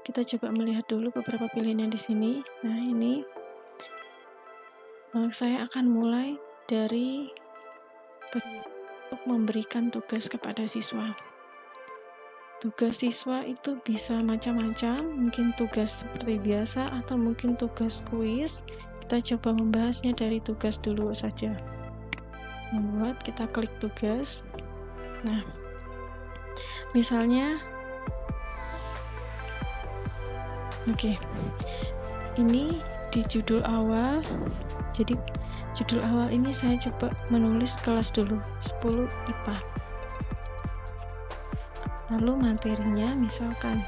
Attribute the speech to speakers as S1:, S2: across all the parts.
S1: Kita coba melihat dulu beberapa pilihan yang di sini. Nah, ini saya akan mulai dari untuk memberikan tugas kepada siswa. Tugas siswa itu bisa macam-macam, mungkin tugas seperti biasa atau mungkin tugas kuis. Kita coba membahasnya dari tugas dulu saja. Membuat, kita klik tugas. Nah, misalnya ini di judul awal. Jadi judul awal ini saya coba menulis kelas dulu, 10 IPA. Lalu materinya misalkan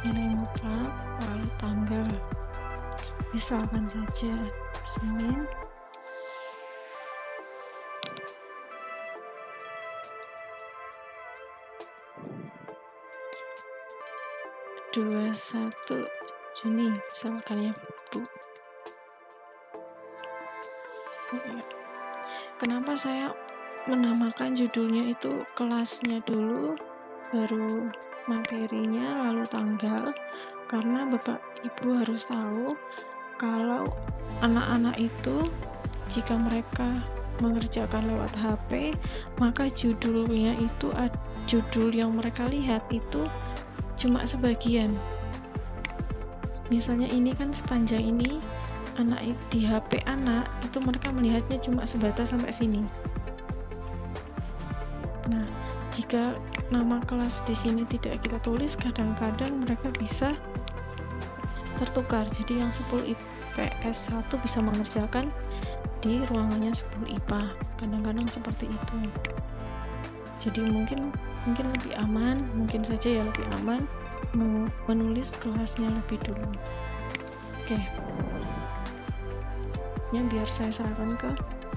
S1: nilai mutlak, lalu tanggal, misalkan saja Senin, dua 1 Juni misalkan ya Bu. Kenapa saya menamakan judulnya itu kelasnya dulu, baru materinya, lalu tanggal? Karena Bapak Ibu harus tahu kalau anak-anak itu jika mereka mengerjakan lewat HP, maka judulnya itu judul yang mereka lihat itu cuma sebagian. Misalnya ini kan sepanjang ini anak di HP anak itu mereka melihatnya cuma sebatas sampai sini. Nah, jika nama kelas di sini tidak kita tulis, kadang-kadang mereka bisa tertukar. Jadi yang 10 IPS 1 bisa mengerjakan di ruangannya 10 IPA. Kadang-kadang seperti itu. Jadi mungkin lebih aman, mungkin saja ya lebih aman menulis kelasnya lebih dulu. Oke. Yang biar saya serahkan ke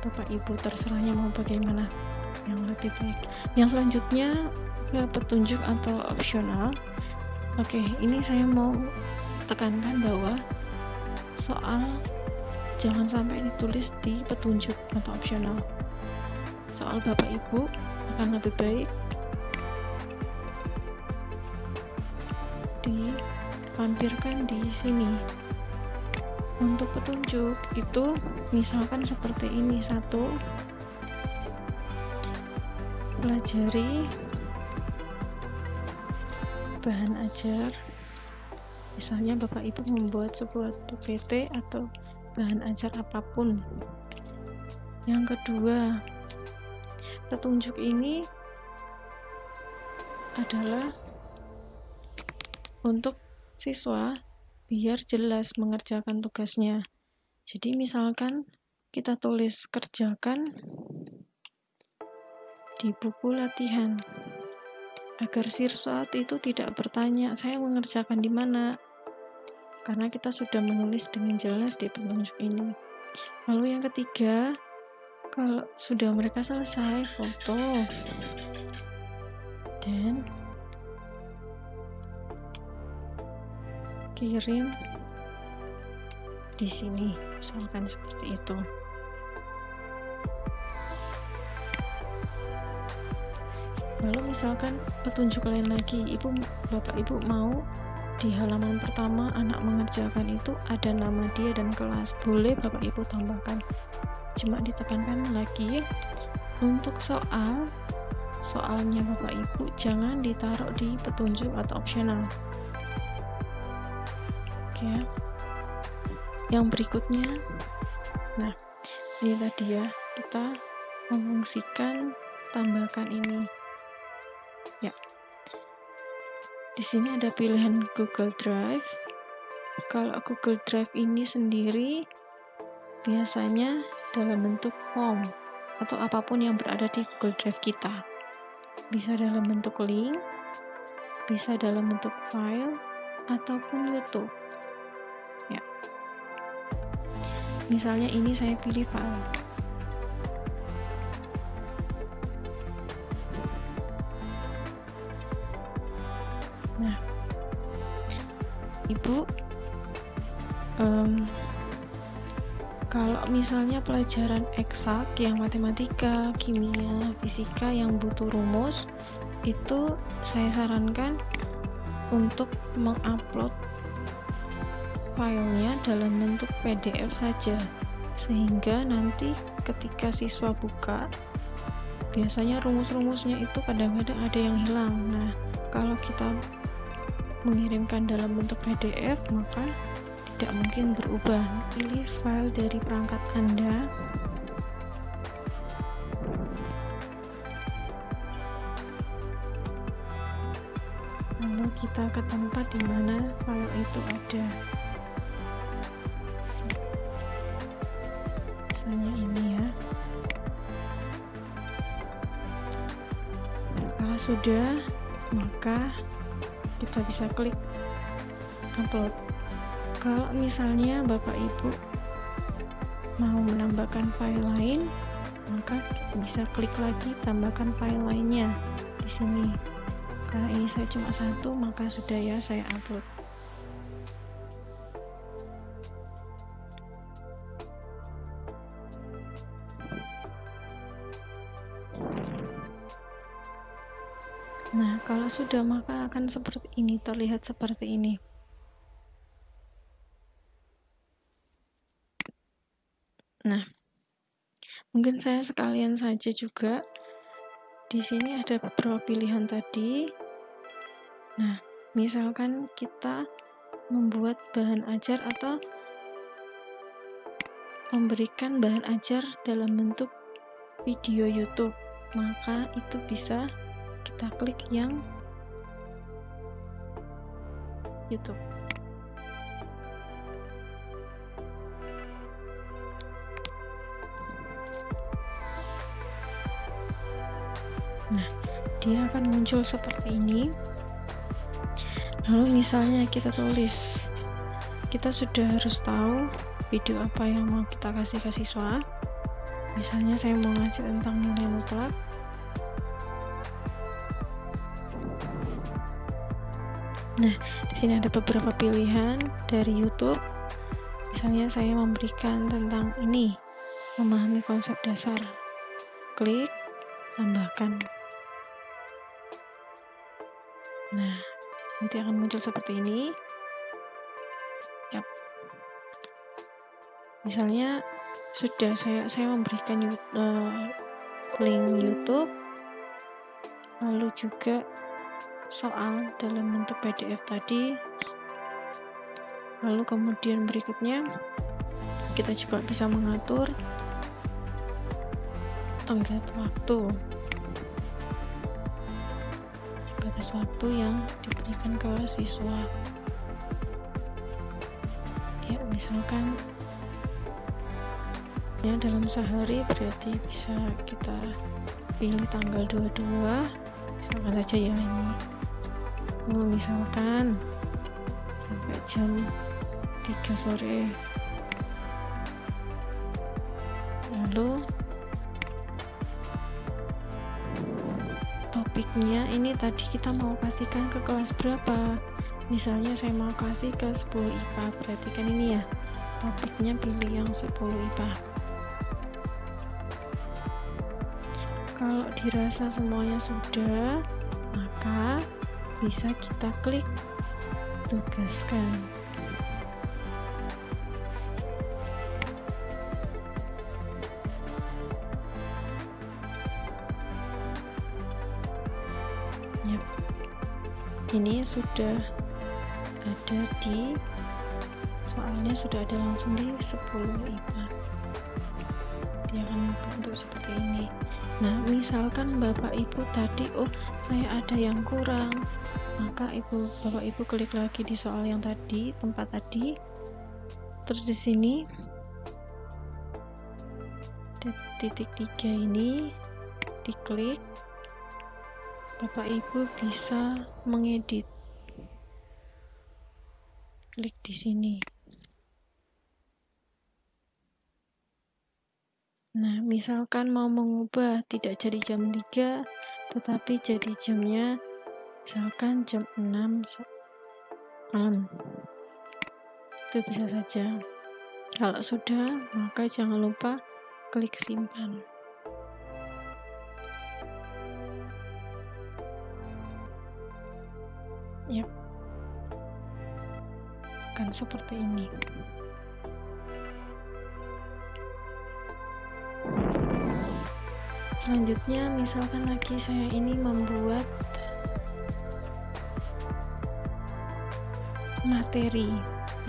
S1: Bapak Ibu, terserahnya mau bagaimana yang lebih baik. Yang selanjutnya ke petunjuk atau opsional. Oke, ini saya mau tekankan bahwa soal jangan sampai ditulis di petunjuk atau opsional. Soal Bapak Ibu akan lebih baik dilampirkan di sini. Untuk petunjuk itu misalkan seperti ini, 1, pelajari bahan ajar. Misalnya Bapak Ibu membuat sebuah PPT atau bahan ajar apapun. Yang kedua, petunjuk ini adalah untuk siswa biar jelas mengerjakan tugasnya. Jadi misalkan kita tulis kerjakan di buku latihan, agar siswa itu tidak bertanya saya mengerjakan di mana, karena kita sudah menulis dengan jelas di petunjuk ini. Lalu yang ketiga, kalau sudah mereka selesai, foto dan kirim di sini, misalkan seperti itu. Lalu misalkan petunjuk lain lagi, Bapak Ibu mau di halaman pertama anak mengerjakan itu ada nama dia dan kelas, boleh Bapak Ibu tambahkan. Cuma ditekankan lagi untuk soalnya Bapak Ibu jangan ditaruh di petunjuk atau opsional. Oke. Yang berikutnya, nah ini tadi ya, kita memfungsikan tambahkan ini. Ya, di sini ada pilihan Google Drive. Kalau Google Drive ini sendiri biasanya dalam bentuk form atau apapun yang berada di Google Drive kita. Bisa dalam bentuk link, bisa dalam bentuk file, ataupun YouTube. Ya. Misalnya ini saya pilih file. Nah, Ibu Kalau misalnya pelajaran eksak yang matematika, kimia, fisika yang butuh rumus, itu saya sarankan untuk mengupload filenya dalam bentuk PDF saja, sehingga nanti ketika siswa buka, biasanya rumus-rumusnya itu kadang-kadang ada yang hilang. Nah, kalau kita mengirimkan dalam bentuk PDF, maka tidak mungkin berubah. Pilih file dari perangkat Anda, lalu kita ke tempat di mana file itu ada. Misalnya ini ya. Kalau sudah, maka kita bisa klik upload. Kalau misalnya Bapak Ibu mau menambahkan file lain, maka bisa klik lagi tambahkan file lainnya di sini. Karena ini saya cuma satu, maka sudah ya saya upload. Nah, kalau sudah maka akan seperti ini, terlihat seperti ini. Nah, mungkin saya sekalian saja juga. Di sini ada beberapa pilihan tadi. Nah, misalkan kita membuat bahan ajar atau memberikan bahan ajar dalam bentuk video YouTube, maka itu bisa kita klik yang YouTube. Nah, dia akan muncul seperti ini. Lalu misalnya kita tulis, kita sudah harus tahu video apa yang mau kita kasih ke siswa. Misalnya saya mau ngasih tentang nilai mutlak. Nah, di sini ada beberapa pilihan dari YouTube. Misalnya saya memberikan tentang ini, memahami konsep dasar. Klik, tambahkan. Nah, nanti akan muncul seperti ini. Yap. Misalnya sudah saya memberikan link YouTube, lalu juga soal dalam bentuk PDF tadi. Lalu kemudian berikutnya kita juga bisa mengatur tenggat waktu, batas waktu yang diberikan ke siswa. Ya, misalkan ya dalam sehari berarti bisa kita pilih tanggal 22, misalkan saja ya ini. Lalu misalkan sampai jam 3 sore. Lalu topiknya ini tadi kita mau kasihkan ke kelas berapa. Misalnya saya mau kasih ke 10 IPA, berarti kan ini ya topiknya pilih yang 10 IPA. Kalau dirasa semuanya sudah, maka bisa kita klik tugaskan. Yap. Ini sudah ada di soalnya sudah ada langsung di 10 IPA. Dia akan bentuk seperti ini. Nah, misalkan Bapak Ibu tadi, saya ada yang kurang, maka Bapak Ibu klik lagi di soal yang tadi, tempat tadi, terus di sini titik 3 ini diklik, Bapak Ibu bisa mengedit, klik di sini. Nah, misalkan mau mengubah tidak jadi jam 3, tetapi jadi jamnya misalkan jam 6 malam. Itu bisa saja. Kalau sudah, maka jangan lupa klik simpan. Yap, akan seperti ini. Selanjutnya, misalkan lagi saya ini membuat materi.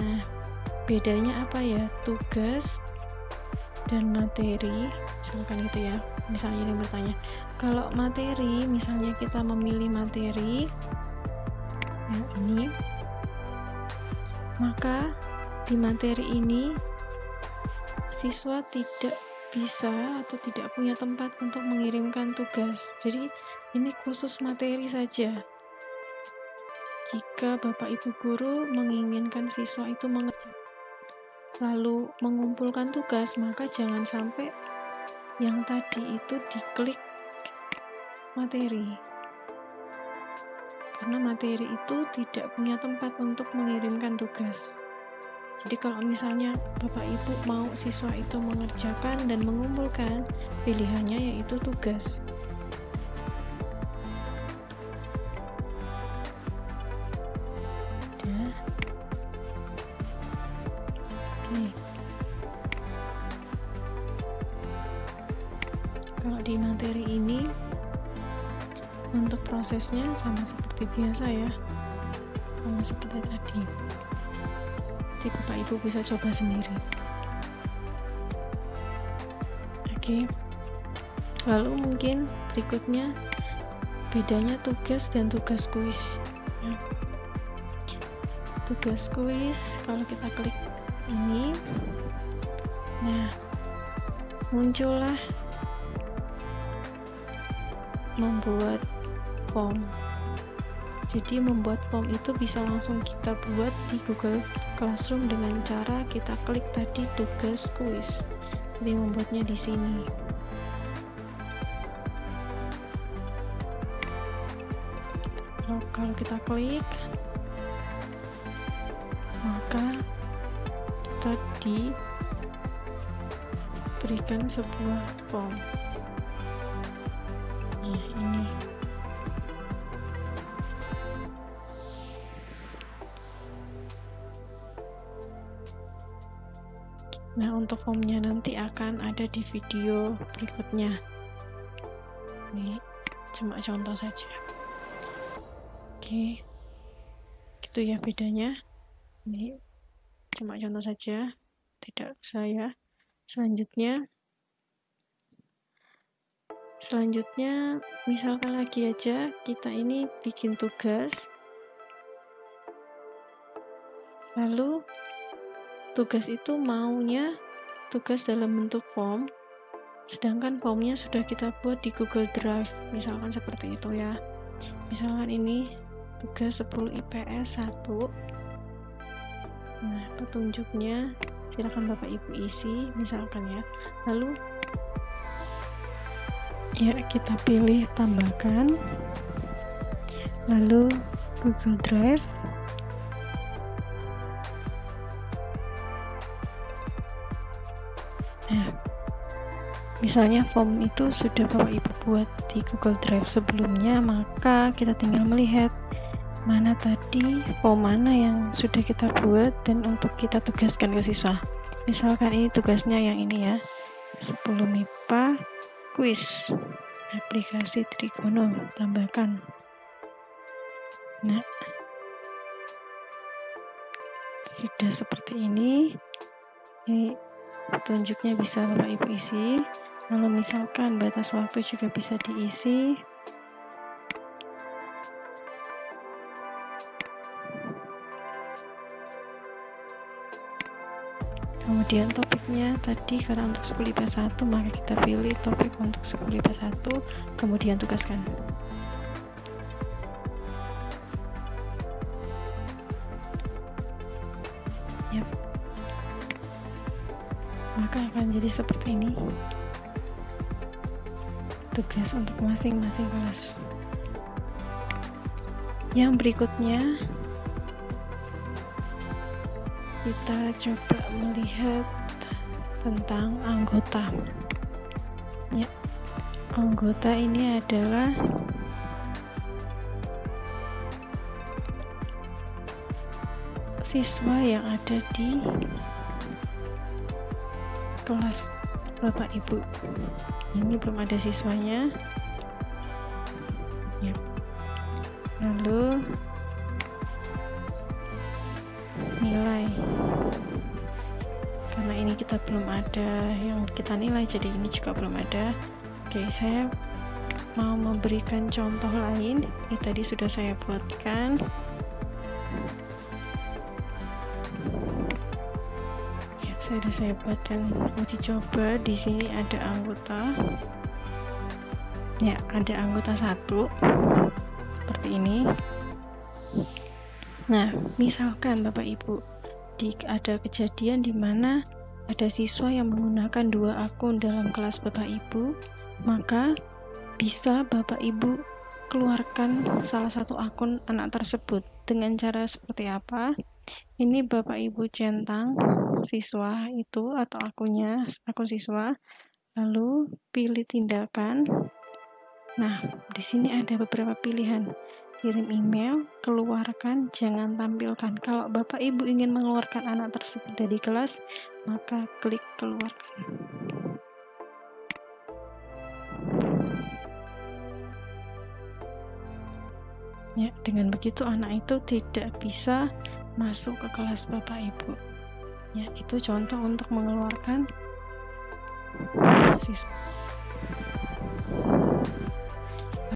S1: Nah, bedanya apa ya? Tugas dan materi, misalkan gitu ya. Misalnya ini bertanya, kalau materi, misalnya kita memilih materi yang ini, maka di materi ini siswa tidak bisa atau tidak punya tempat untuk mengirimkan tugas. Jadi ini khusus materi saja. Jika Bapak Ibu guru menginginkan siswa itu mengerjakan lalu mengumpulkan tugas, maka jangan sampai yang tadi itu diklik materi. Karena materi itu tidak punya tempat untuk mengirimkan tugas. Jadi kalau misalnya Bapak Ibu mau siswa itu mengerjakan dan mengumpulkan, pilihannya yaitu tugas. Udah. Oke. Kalau di materi ini, untuk prosesnya sama seperti biasa ya, sama seperti tadi. Jadi Bapak Ibu bisa coba sendiri. Oke. Lalu mungkin berikutnya bedanya tugas dan tugas kuis. Ya. Tugas kuis, kalau kita klik ini, nah muncullah membuat form. Jadi membuat form itu bisa langsung kita buat di Google Classroom dengan cara kita klik tadi tugas kuis. Jadi membuatnya di sini. Kalau kita klik, maka kita diberikan sebuah form. Nah, ini. Nah, untuk formnya nanti akan ada di video berikutnya. Ini cuma contoh saja. Oke, gitu ya bedanya. Ini cuma contoh saja, tidak usah ya. Selanjutnya, misalkan lagi aja kita ini bikin tugas, lalu tugas itu maunya tugas dalam bentuk form, sedangkan formnya sudah kita buat di Google Drive, misalkan seperti itu ya. Misalkan ini tugas 10 IPS 1. Nah, petunjuknya silakan Bapak Ibu isi, misalkan ya. Lalu ya kita pilih tambahkan, lalu Google Drive, nah misalnya form itu sudah Bapak Ibu buat di Google Drive sebelumnya, maka kita tinggal melihat mana tadi form mana yang sudah kita buat dan untuk kita tugaskan ke siswa. Misalkan ini tugasnya yang ini ya, 10 MIPA kuis aplikasi Trigono, tambahkan. Nah, sudah seperti ini. Ini petunjuknya bisa Bapak Ibu isi. Lalu misalkan batas waktu juga bisa diisi. Kemudian topiknya tadi karena untuk 10 IPS 1, maka kita pilih topik untuk 10 IPS 1, kemudian tugaskan. Yap. Maka akan jadi seperti ini. Tugas untuk masing-masing kelas. Yang berikutnya kita coba melihat tentang anggota. Ya, anggota ini adalah siswa yang ada di kelas Bapak Ibu. Ini belum ada siswanya. Ya. Lalu nilai, karena ini kita belum ada yang kita nilai, jadi ini juga belum ada. Oke, saya mau memberikan contoh lain. Ini tadi sudah saya buatkan. Ya, sudah saya buatkan uji coba. Di sini ada anggota. Ya, ada anggota 1 seperti ini. Nah, misalkan Bapak Ibu ada kejadian di mana ada siswa yang menggunakan 2 akun dalam kelas Bapak Ibu, maka bisa Bapak Ibu keluarkan salah satu akun anak tersebut. Dengan cara seperti apa? Ini Bapak Ibu centang siswa itu atau akunnya, akun siswa, lalu pilih tindakan. Nah, di sini ada beberapa pilihan. Kirim email, keluarkan, jangan tampilkan. Kalau Bapak Ibu ingin mengeluarkan anak tersebut dari kelas, maka klik keluarkan. Ya, dengan begitu anak itu tidak bisa masuk ke kelas Bapak Ibu. Ya, itu contoh untuk mengeluarkan siswa.